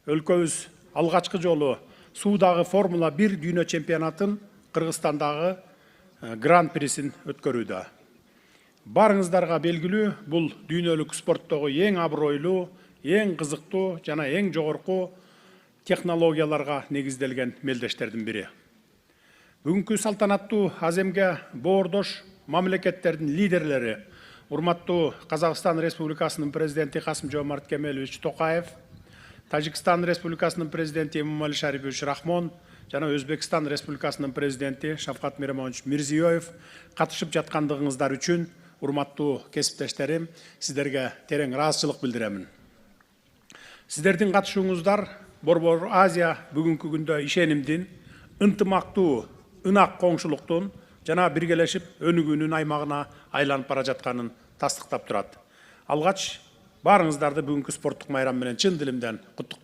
өлкөбүз алгачкы жолу суудагы Формула 1 дүйнө чемпионатын Кыргызстандагы Гран-присин өткөрүүдө. Барыңыздарга белгилүү, бул дүйнөлүк спорттогу эң абройлуу, эң кызыктуу жана эң жогорку технологияларга негизделген мелдештердин бири. Бүгүнкү салтанаттуу аземге боордош мамлекеттердин лидерлери, урматтуу Казакстан Республикасынын президенти Касым-Жомарт Кемелович Токаев, Тажикстан Республикасынын президенти Эмомали Шарипович Рахмон жана Өзбекстан Республикасынын президенти Шавкат Миромонович Мирзиёев катышып жаткандыгыңыздар үчүн, урматтуу кесиптештерим, сиздерге терең ыраазычылык билдиремин. Сиздердин катышууңуздар Борбор Азия бүгүнкү күндө ишенимдин, ынтымактуу, ынак коңшулуктун жана биргелешип өнүгүүнүн аймагына айланып бара жатканын тастыктап турат. Алгач барыңыздарды бүгүнкү спорттук майрам менен чын дилимден куттуктайм.